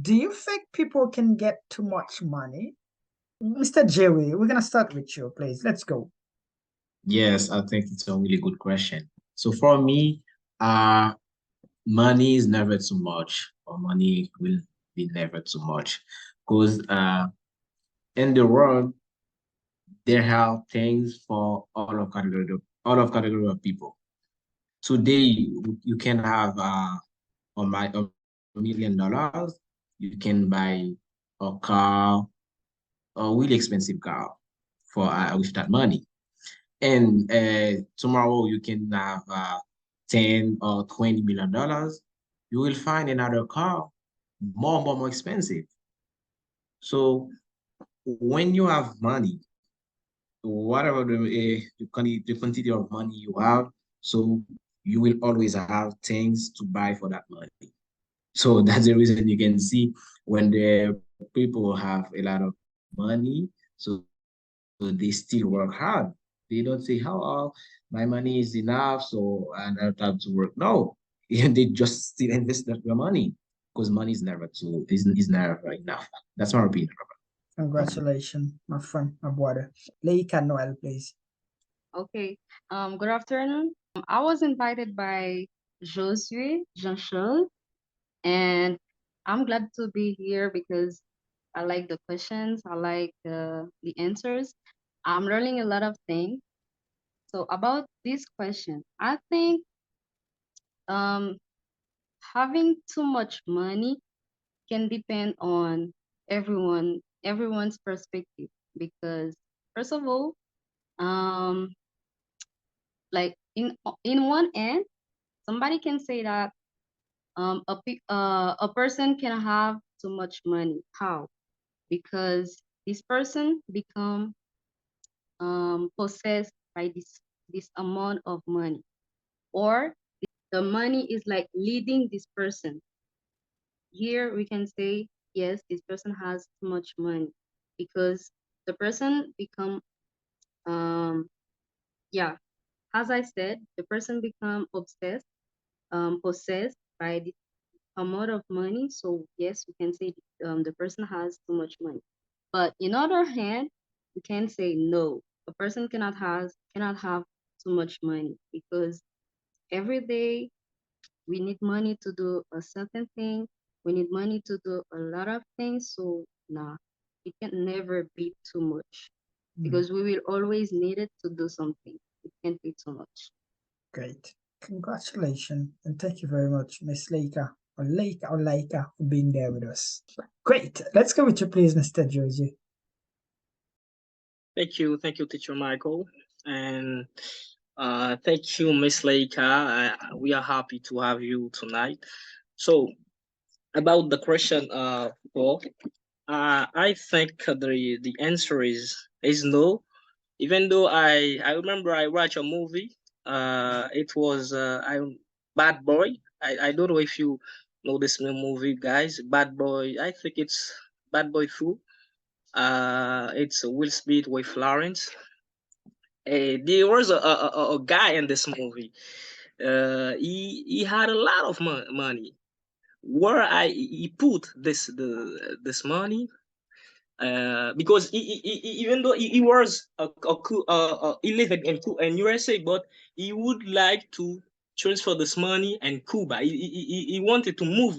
Do you think people can get too much money? Mr. Jerry, we're gonna start with you, please. Let's go. Yes, I think it's a really good question. So for me, uh, money is never too much, or money will be never too much, because in the world there are things for all of category of people. Today you can have $1 million, you can buy a car, a really expensive car for with that money. And tomorrow you can have 10 or $20 million. You will find another car more expensive. So when you have money, whatever the quantity of money you have, so you will always have things to buy for that money. So that's the reason you can see when the people have a lot of money, so they still work hard. They don't say, "How my money is enough, so I don't have to work." No, they just still invest their money because money is never enough. That's my opinion. Congratulations, my friend, my brother. Leika Noel, please. Okay. Good afternoon. I was invited by Josue Jean-Charles, and I'm glad to be here because I like the questions, I like the answers. I'm learning a lot of things. So about this question, I think um, having too much money can depend on everyone's perspective because first of all, um, like in one end, somebody can say that a person can have too much money. How? Because this person become possessed by this amount of money, or the money is like leading this person. Here we can say yes, this person has too much money because the person become yeah, as I said, the person become obsessed, possessed by the amount of money. So yes, we can say the person has too much money. But in other hand, we can say no. A person cannot have too much money because every day we need money to do a certain thing. We need money to do a lot of things. So nah, it can never be too much Mm, because we will always need it to do something. It can't be too much. great. Congratulations. And thank you very much, Miss Leika, for being there with us. Great. Let's go with you, please, Mr. Josie. Thank you, Teacher Michael, and thank you, Miss Leika. We are happy to have you tonight. So, about the question, Paul, I think the answer is no. Even though I remember I watched a movie. It was I Bad Boy. I don't know if you know this movie, guys. Bad Boy. I think it's Bad Boy 2. It's Will Smith with Florence. There was a guy in this movie. He had a lot of money. Where he put this money, because even though he was he lived in USA, but he would like to transfer this money in Cuba. He wanted to move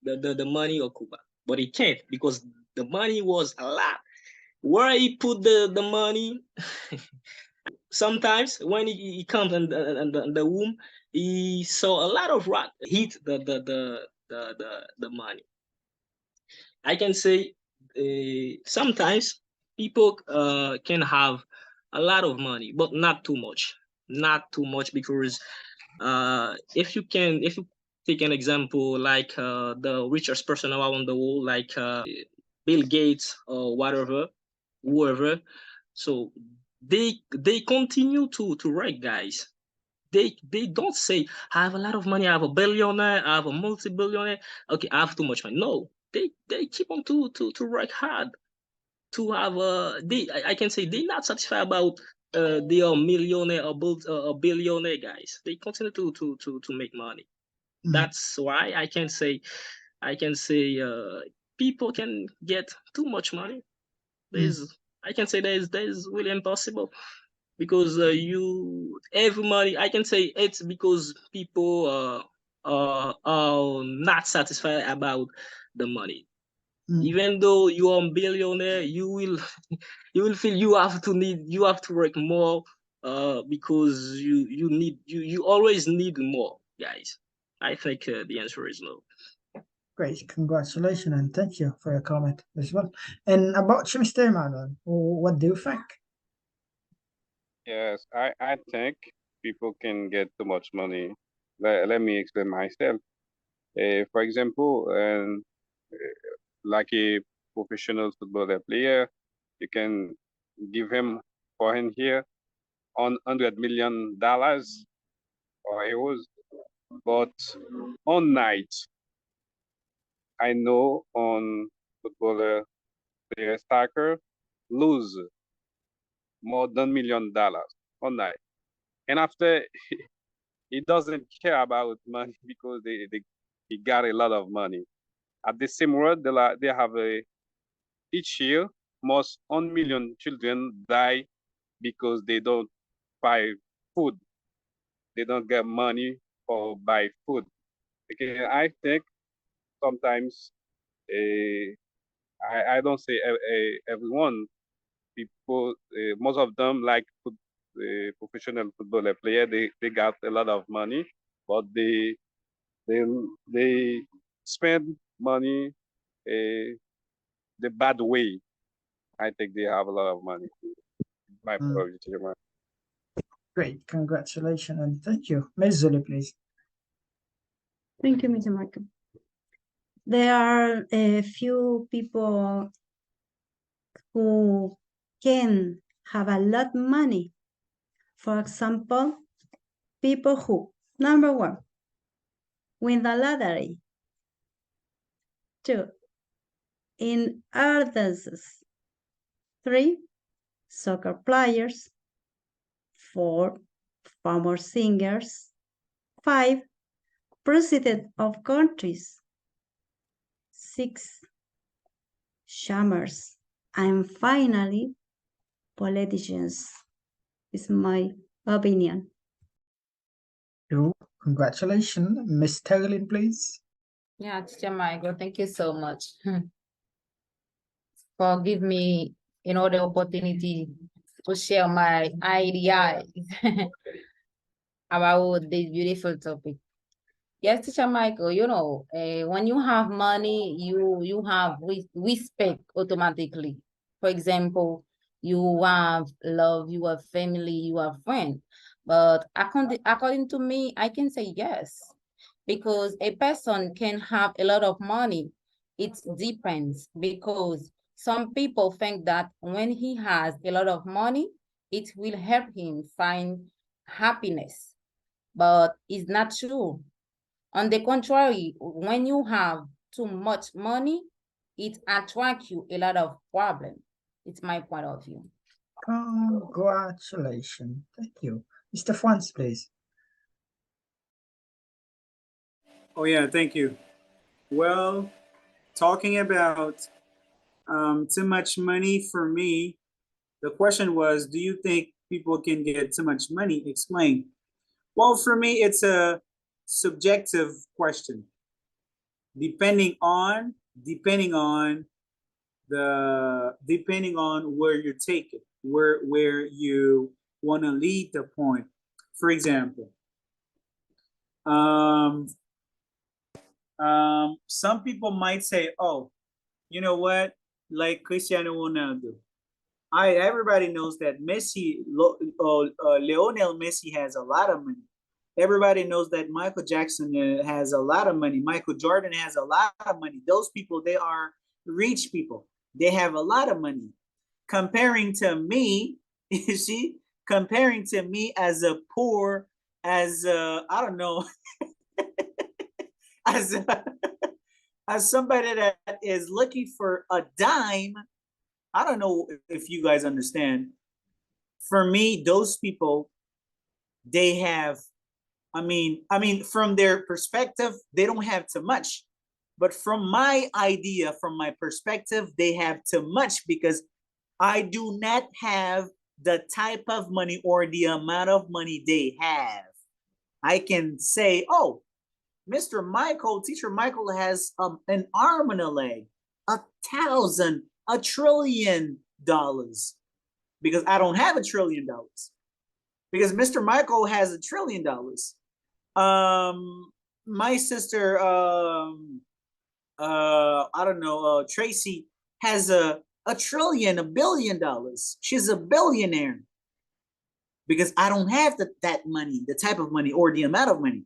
the money of Cuba, but he can't because the money was a lot. Where he put the money, sometimes when he comes in the womb, he saw a lot of rat hit the money. I can say sometimes people can have a lot of money, but not too much. Not too much because if you take an example like the richest person around the world, like Bill Gates or whatever, whoever, so they continue to write, guys. They don't say I have a lot of money, I have a billionaire, I have a multi-billionaire. Okay, I have too much money. No, they keep on to work hard to have I can say they're not satisfied about they are millionaire or a billionaire, guys. They continue to make money. Mm, That's why I can say I can say people can get too much money. I can say that is really impossible because every money, I can say it's because people are not satisfied about the money. Even though you are a billionaire, you will you will feel you have to work more because you always need more, guys. I think the answer is no. Great, congratulations, and thank you for your comment as well. And about you, Mr. Emmanuel, what do you think? Yes, I think people can get too much money. Let me explain myself. For example, like a professional footballer player, you can give him for him here $100 million or euros, but on night, I know on footballer player striker lose more than $1 million on night, and after he doesn't care about money because he got a lot of money. At the same world, they have each year, most 1 million children die because they don't buy food. They don't get money for buy food. Okay, I think sometimes I don't say everyone, people, most of them like professional footballer player. They got a lot of money, but they spend money the bad way. I think they have a lot of money. My point, Great, congratulations, and thank you. Ms. Zuli, please. Thank you, Mr. Michael. There are a few people who can have a lot of money. For example, people who, number one, win the lottery. 2, in art dances. 3, soccer players. 4, famous singers. 5, president of countries. 6, shammers. And finally, politicians. Is my opinion. Congratulations. Miss Terlin, please. Yeah, Teacher Michael, thank you so much for giving me, the opportunity to share my ideas about this beautiful topic. Yes, Teacher Michael, when you have money, you have respect automatically. For example, you have love, you have family, you have friends. But according to me, I can say yes, because a person can have a lot of money. It depends, because some people think that when he has a lot of money, it will help him find happiness, but it's not true. On the contrary, when you have too much money, it attracts you a lot of problems. It's my point of view. Congratulations. Thank you. Mr. Franz, please. Oh, yeah, thank you. Well, talking about too much money, for me, the question was, do you think people can get too much money? Explain. Well, for me, it's a subjective question. Depending on where you take it, where you want to lead the point. For example, some people might say, oh, you know what, like Cristiano Ronaldo. Everybody knows that Lionel Messi has a lot of money. Everybody knows that Michael Jackson has a lot of money. Michael Jordan has a lot of money. Those people, they are rich people. They have a lot of money. Comparing to me, you see, comparing to me as a poor, as I don't know, as somebody that is looking for a dime. I don't know if you guys understand. For me, those people, they have, I mean, from their perspective, they don't have too much. But from my idea, from my perspective, they have too much because I do not have the type of money or the amount of money they have. I can say, oh, Mr. Michael, Teacher Michael has an arm and a leg, $1,000, $1 trillion, because I don't have $1 trillion. Because Mr. Michael has $1 trillion. My sister, I don't know, Tracy has $1 trillion, $1 billion. She's a billionaire. Because I don't have that money, the type of money or the amount of money.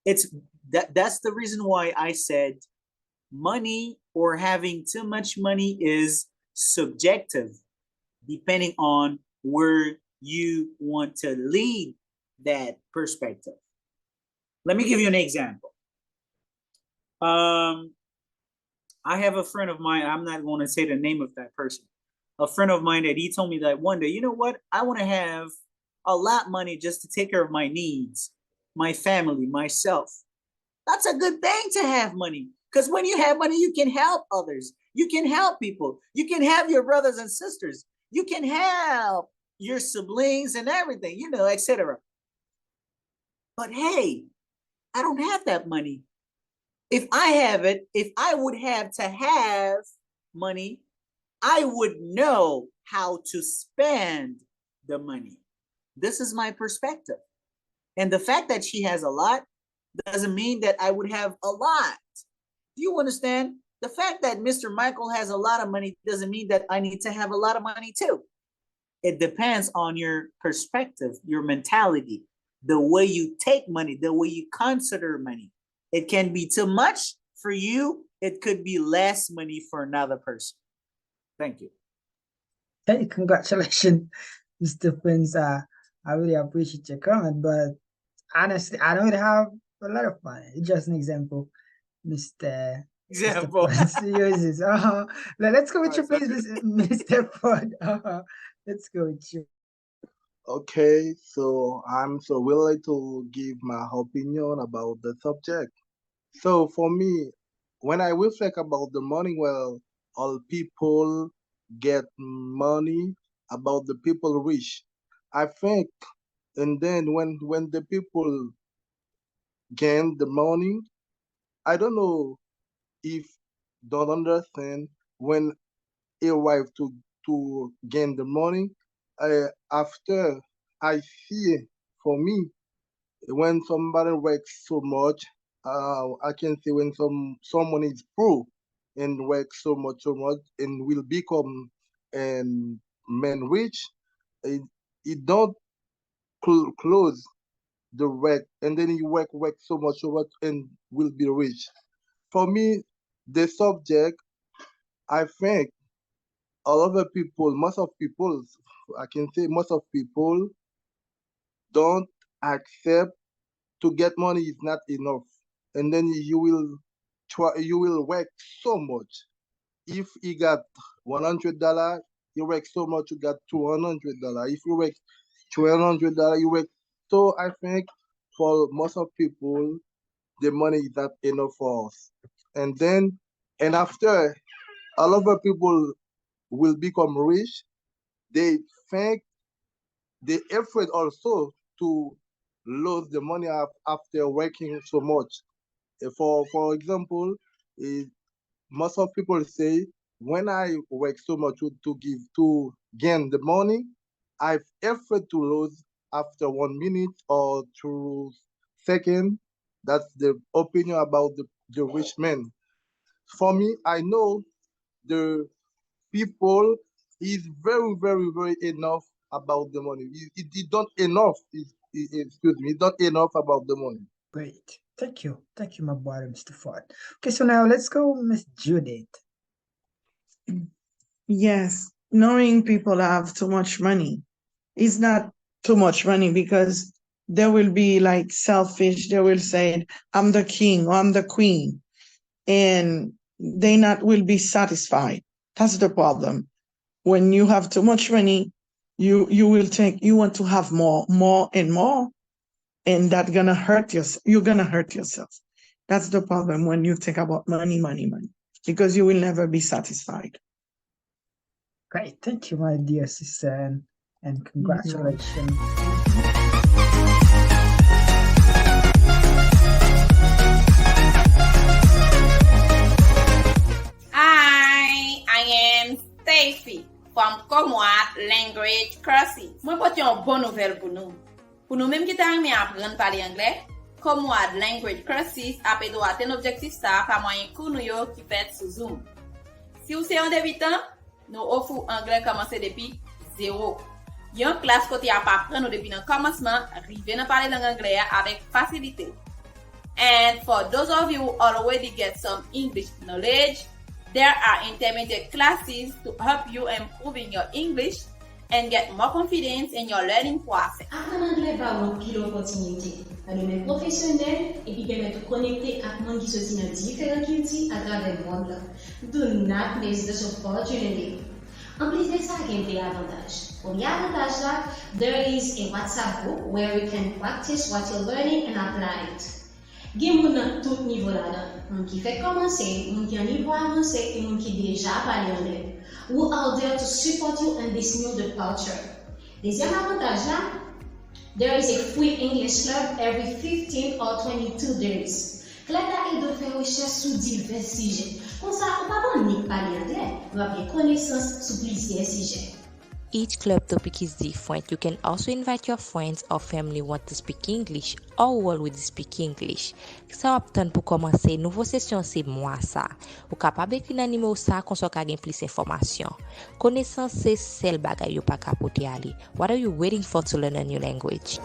That's the reason why I said money or having too much money is subjective, depending on where you want to lead that perspective. Let me give you an example. I have a friend of mine, I'm not going to say the name of that person. A friend of mine that he told me that one day, you know what? I want to have a lot of money just to take care of my needs, my family, myself. That's a good thing to have money, because when you have money, you can help others. You can help people. You can have your brothers and sisters. You can help your siblings and everything, you know, etc. But hey, I don't have that money. If I have it, if I would have to have money, I would know how to spend the money. This is my perspective. And the fact that she has a lot doesn't mean that I would have a lot. Do you understand? The fact that Mr. Michael has a lot of money doesn't mean that I need to have a lot of money too. It depends on your perspective, your mentality, the way you take money, the way you consider money. It can be too much for you. It could be less money for another person. Thank you. Hey, congratulations, Mr. Prince. I really appreciate your comment, but honestly, I don't have a lot of money. It's just an example, Mr. Example. Prince uses. Let's go with you, Alright, please, Mr. Ford. Let's go with you. Okay, so I'm so willing to give my opinion about the subject. So for me, when I reflect about the money, well, all people get money, about the people rich. I think, and then when the people gain the money, I don't know if don't understand when he arrive to gain the money. After I see, for me, when somebody works so much, I can say when someone is poor and works so much and will become and man rich, it don't close the work and then he work so much and will be rich. For me, the subject, I think all of the people, most of people, I can say most of people don't accept to get money is not enough. And then you will work so much. If you got $100, you work so much, you got $200. If you work $200, you work. So I think for most of people, the money is not enough for us. And then, and after, a lot of people will become rich. They think they afraid also to lose the money after working so much. For example, most of people say when I work so much to gain the money, I've afraid to lose after 1 minute or 2 seconds. That's the opinion about the rich man. For me, I know the people is very, very, very enough about the money. It don't enough. Excuse me, it's not enough about the money. Great. Thank you. Thank you, my boy, Mr. Ford. Okay, so now let's go, Miss Judith. Yes, knowing people have too much money is not too much money, because they will be like selfish. They will say, I'm the king or I'm the queen, and they not will be satisfied. That's the problem. When you have too much money, you will think you want to have more and more, and that's gonna hurt yourself. You're gonna hurt yourself. That's the problem when you think about money, because you will never be satisfied. Great, thank you, my dear sister, and congratulations. Hi, I am Stacey from Comwat Language Courses. Moi porte une bonne nouvelle pour nous. Pour nous même qui t'aimons apprendre parler anglais, Comwat Language Courses a pédo atteindre objectif ça par moyen cours nous yo qui fait sous Zoom. Si vous êtes un débutant, nous offrons anglais commencer depuis zéro. Yon classe côté à pas apprendre depuis le commencement, arriver à parler l'anglais avec facilité. And for those of you who already get some English knowledge, there are intermediate classes to help you improving your English and get more confidence in your learning process. Apprendre anglais va une pile opportunité. Dans le domaine professionnel et puis permettre de connecter avec monde qui se dit dans différents cultures à travers le monde. Do not miss this opportunity. En plus de ça, il y a des avantages. Premier avantage là, there is a WhatsApp group where you can practice what you're learning and apply it. Gen moun nan tout niveau là-dedans. Moun qui fait commencer, moun qui a un niveau avancé et moun qui déjà parle anglais. Who are there to support you in this new departure. Deuxième avantage là, there is a free English club every 15 or 22 days. Club là aide de faire recherche sur divers sujets. Comme ça, on va pas unique parler anglais, on va avoir connaissance sur plusieurs sujets. Each club topic is different. You can also invite your friends or family want to speak English or who already speak English. Ça optan pour commencer nouveau session c'est moi ça. Ou capable écrire dans numéro ça qu'on soit gagne plus information. Connaissance c'est celle bagay yo pa capoter ali. What are you waiting for to learn a new language?